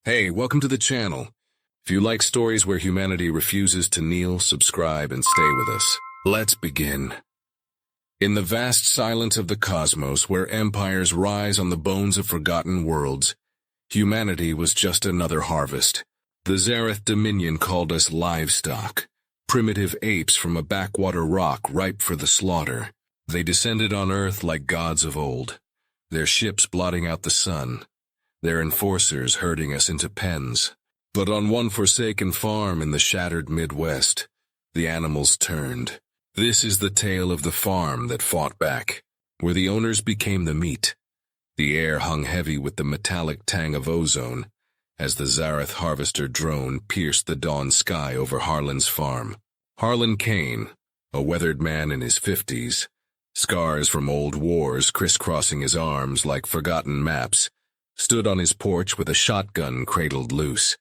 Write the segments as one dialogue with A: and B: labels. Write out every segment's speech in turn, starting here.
A: Hey, welcome to the channel. If you like stories where humanity refuses to kneel, subscribe, and stay with us. Let's begin. In the vast silence of the cosmos, where empires rise on the bones of forgotten worlds, humanity was just another harvest. The Zareth Dominion called us livestock, primitive apes from a backwater rock ripe for the slaughter. They descended on Earth like gods of old, their ships blotting out the sun, their enforcers herding us into pens. But on one forsaken farm in the shattered Midwest, the animals turned. This is the tale of the farm that fought back, where the owners became the meat. The air hung heavy with the metallic tang of ozone as the Zareth harvester drone pierced the dawn sky over Harlan's farm. Harlan Kane, a weathered man in his 50s, scars from old wars crisscrossing his arms like forgotten maps, stood on his porch with a shotgun cradled loose.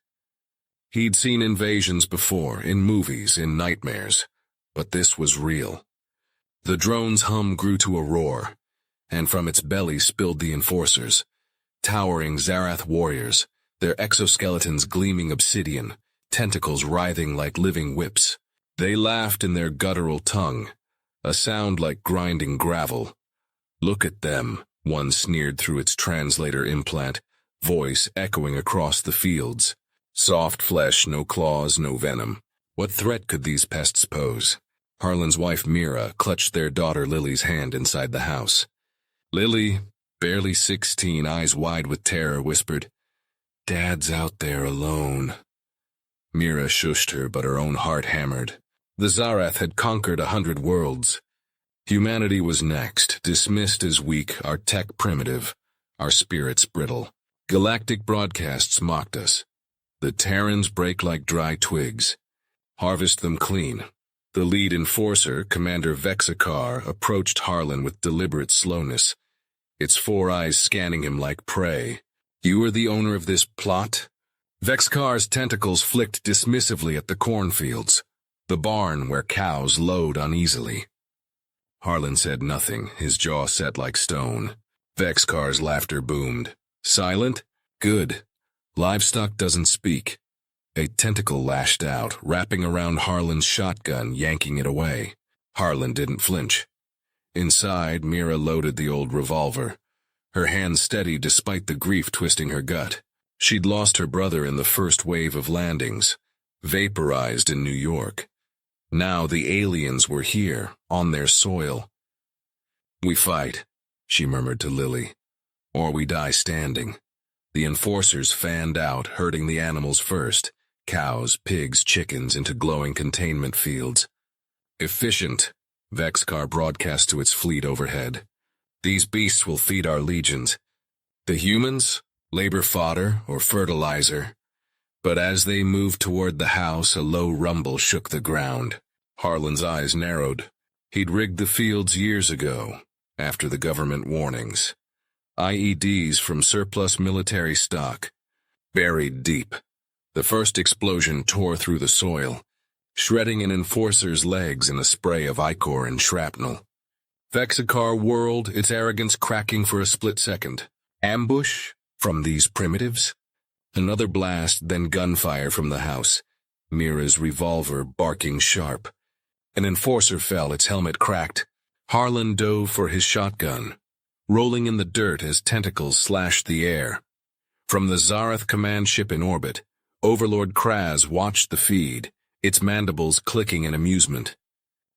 A: He'd seen invasions before, in movies, in nightmares, but this was real. The drone's hum grew to a roar, and from its belly spilled the enforcers, towering Zareth warriors, their exoskeletons gleaming obsidian, tentacles writhing like living whips. They laughed in their guttural tongue, a sound like grinding gravel. "Look at them," one sneered through its translator implant, voice echoing across the fields. Soft flesh, no claws, no venom. What threat could these pests pose? Harlan's wife Mira clutched their daughter Lily's hand inside the house. Lily, barely 16, eyes wide with terror, whispered, "Dad's out there alone." Mira shushed her, but her own heart hammered. The Zareth had conquered 100 worlds. Humanity was next, dismissed as weak, our tech primitive, our spirits brittle. Galactic broadcasts mocked us. The Terrans break like dry twigs. Harvest them clean. The lead enforcer, Commander Vexakar, approached Harlan with deliberate slowness, its 4 eyes scanning him like prey. "You are the owner of this plot?" Vexakar's tentacles flicked dismissively at the cornfields, the barn where cows lowed uneasily. Harlan said nothing, his jaw set like stone. Vexakar's laughter boomed. "Silent? Good. Livestock doesn't speak." A tentacle lashed out, wrapping around Harlan's shotgun, yanking it away. Harlan didn't flinch. Inside, Mira loaded the old revolver, her hand steady despite the grief twisting her gut. She'd lost her brother in the first wave of landings, vaporized in New York. Now the aliens were here, on their soil. "We fight," she murmured to Lily, "or we die standing." The enforcers fanned out, herding the animals first, cows, pigs, chickens into glowing containment fields. "Efficient," Vexakar broadcast to its fleet overhead. "These beasts will feed our legions. The humans, labor fodder or fertilizer." But as they moved toward the house, a low rumble shook the ground. Harlan's eyes narrowed. He'd rigged the fields years ago, after the government warnings. IEDs from surplus military stock, buried deep. The first explosion tore through the soil, shredding an enforcer's legs in a spray of ichor and shrapnel. Vexakar whirled, its arrogance cracking for a split second. Ambush from these primitives? Another blast, then gunfire from the house, Mira's revolver barking sharp. An enforcer fell, its helmet cracked. Harlan dove for his shotgun, rolling in the dirt as tentacles slashed the air. From the Zareth command ship in orbit, Overlord Kraz watched the feed, its mandibles clicking in amusement.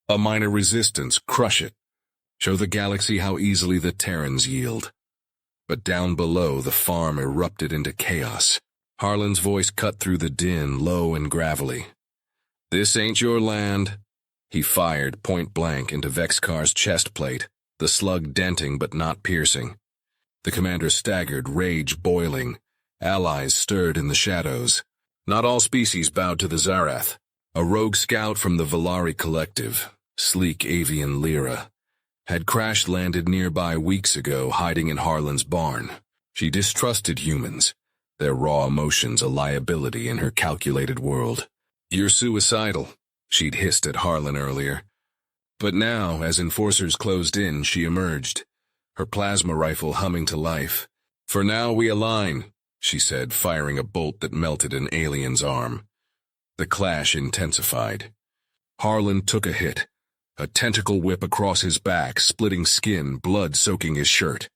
A: A minor resistance, crush it. Show the galaxy how easily the Terrans yield. But down below, the farm erupted into chaos. Harlan's voice cut through the din, low and gravelly. "This ain't your land." He fired point blank into Vexakar's chest plate, the slug denting but not piercing. The commander staggered, rage boiling. Allies stirred in the shadows. Not all species bowed to the Zareth. A rogue scout from the Valari Collective, sleek avian Lyra, had crash-landed nearby weeks ago, hiding in Harlan's barn. She distrusted humans, their raw emotions a liability in her calculated world. "You're suicidal," she'd hissed at Harlan earlier. But now, as enforcers closed in, she emerged, her plasma rifle humming to life. "For now we align. she said, firing a bolt that melted an alien's arm. The clash intensified. Harlan took a hit, a tentacle whip across his back, splitting skin, blood soaking his shirt.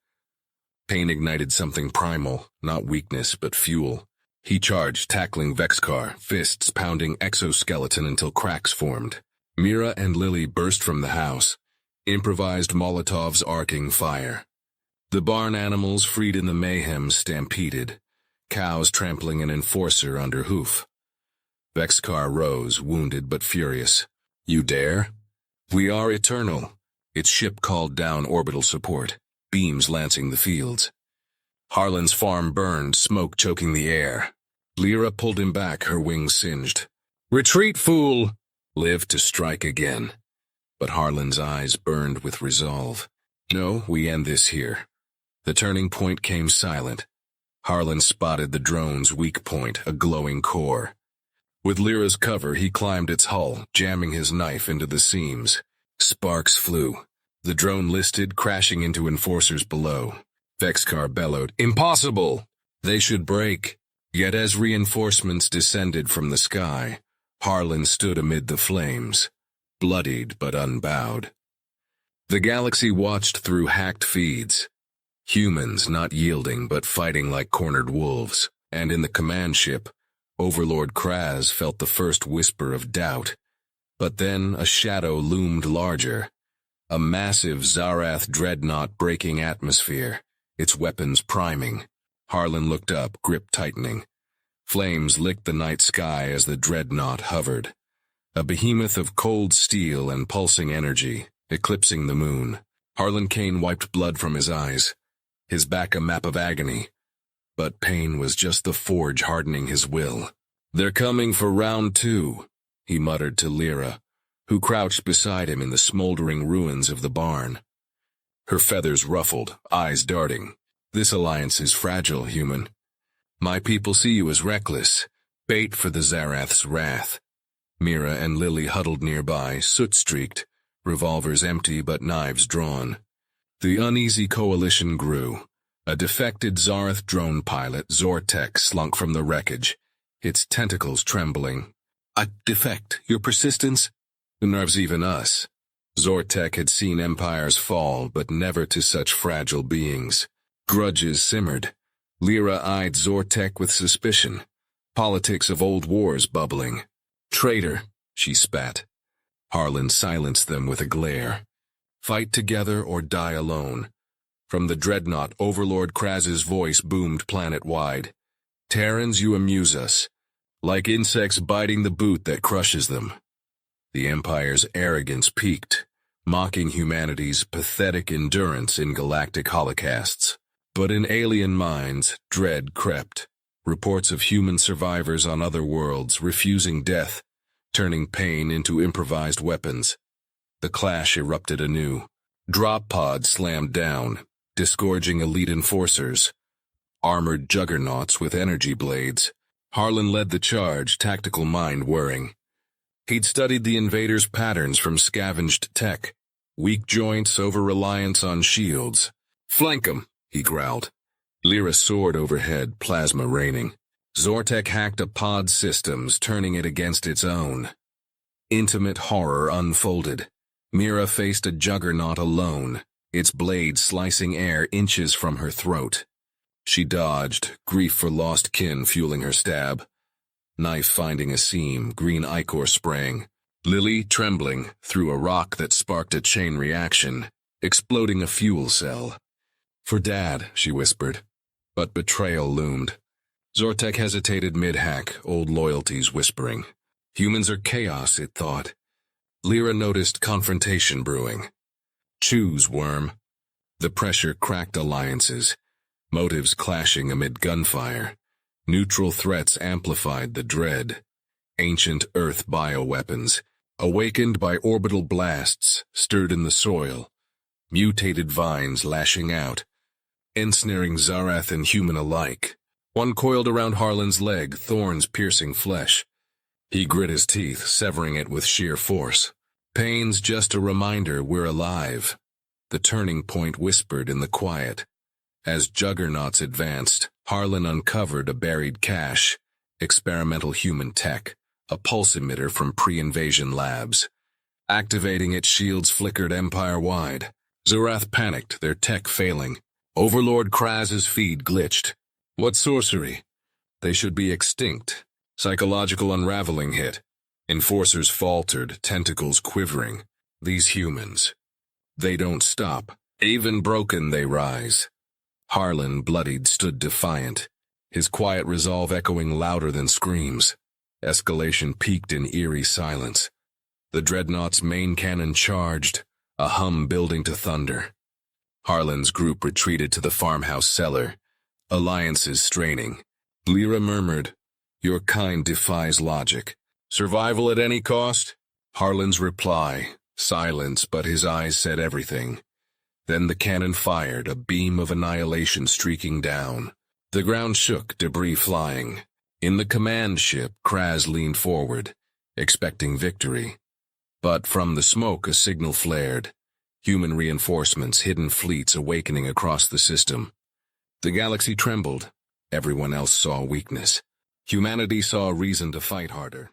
A: Pain ignited something primal, not weakness, but fuel. He charged, tackling Vexcar, fists pounding exoskeleton until cracks formed. Mira and Lily burst from the house, improvised Molotovs arcing fire. The barn animals freed in the mayhem stampeded, cows trampling an enforcer under hoof. Vexcar rose, wounded but furious. "You dare?" "We are eternal." Its ship called down orbital support, beams lancing the fields. Harlan's farm burned, smoke choking the air. Lyra pulled him back, her wings singed. "Retreat, fool!" Live to strike again. But Harlan's eyes burned with resolve. "No, we end this here." The turning point came silent. Harlan spotted the drone's weak point, a glowing core. With Lyra's cover, he climbed its hull, jamming his knife into the seams. Sparks flew. The drone listed, crashing into enforcers below. Vexcar bellowed, "Impossible! They should break." Yet as reinforcements descended from the sky, Harlan stood amid the flames, bloodied but unbowed. The galaxy watched through hacked feeds. Humans not yielding but fighting like cornered wolves, and in the command ship, Overlord Kraz felt the first whisper of doubt. But then a shadow loomed larger, a massive Zarath dreadnought breaking atmosphere, its weapons priming. Harlan looked up, grip tightening. Flames licked the night sky as the dreadnought hovered, a behemoth of cold steel and pulsing energy, eclipsing the moon. Harlan Kane wiped blood from his eyes, his back a map of agony. But pain was just the forge hardening his will. "They're coming for round 2, he muttered to Lyra, who crouched beside him in the smoldering ruins of the barn. Her feathers ruffled, eyes darting. "This alliance is fragile, human. My people see you as reckless, bait for the Zarath's wrath." Mira and Lily huddled nearby, soot-streaked, revolvers empty but knives drawn. The uneasy coalition grew. A defected Zarath drone pilot, Zortek, slunk from the wreckage, its tentacles trembling. "A defect? Your persistence?" "Unnerves even us." Zortek had seen empires fall, but never to such fragile beings. Grudges simmered. Lyra eyed Zortek with suspicion, politics of old wars bubbling. "Traitor," she spat. Harlan silenced them with a glare. "Fight together or die alone." From the dreadnought, Overlord Kraz's voice boomed planet-wide. "Terrans, you amuse us, like insects biting the boot that crushes them." The Empire's arrogance peaked, mocking humanity's pathetic endurance in galactic holocausts. But in alien minds, dread crept. Reports of human survivors on other worlds refusing death, turning pain into improvised weapons. The clash erupted anew. Drop pods slammed down, disgorging elite enforcers. Armored juggernauts with energy blades. Harlan led the charge, tactical mind whirring. He'd studied the invaders' patterns from scavenged tech. Weak joints, over-reliance on shields. "Flank 'em," he growled. Lyra soared overhead, plasma raining. Zortek hacked a pod's systems, turning it against its own. Intimate horror unfolded. Mira faced a juggernaut alone, its blade slicing air inches from her throat. She dodged, grief for lost kin fueling her stab. Knife finding a seam, green ichor spraying. Lily, trembling, threw a rock that sparked a chain reaction, exploding a fuel cell. "For Dad," she whispered. But betrayal loomed. Zortek hesitated mid-hack, old loyalties whispering. Humans are chaos, it thought. Lyra noticed confrontation brewing. "Choose, worm." The pressure cracked alliances, motives clashing amid gunfire. Neutral threats amplified the dread. Ancient Earth bioweapons, awakened by orbital blasts, stirred in the soil. Mutated vines lashing out, ensnaring Zarath and human alike. One coiled around Harlan's leg, thorns piercing flesh. He grit his teeth, severing it with sheer force. "Pain's just a reminder we're alive." The turning point whispered in the quiet. As juggernauts advanced, Harlan uncovered a buried cache, experimental human tech, a pulse emitter from pre-invasion labs. Activating its shields flickered empire-wide. Zorath panicked, their tech failing. Overlord Kraz's feed glitched. What sorcery? They should be extinct. Psychological unraveling hit. Enforcers faltered, tentacles quivering. These humans. They don't stop. Even broken, they rise. Harlan, bloodied, stood defiant, his quiet resolve echoing louder than screams. Escalation peaked in eerie silence. The dreadnought's main cannon charged, a hum building to thunder. Harlan's group retreated to the farmhouse cellar, alliances straining. Lyra murmured, "Your kind defies logic. Survival at any cost?" Harlan's reply, silence, but his eyes said everything. Then the cannon fired, a beam of annihilation streaking down. The ground shook, debris flying. In the command ship, Kraz leaned forward, expecting victory. But from the smoke a signal flared. Human reinforcements, hidden fleets awakening across the system. The galaxy trembled. Everyone else saw weakness. Humanity saw a reason to fight harder.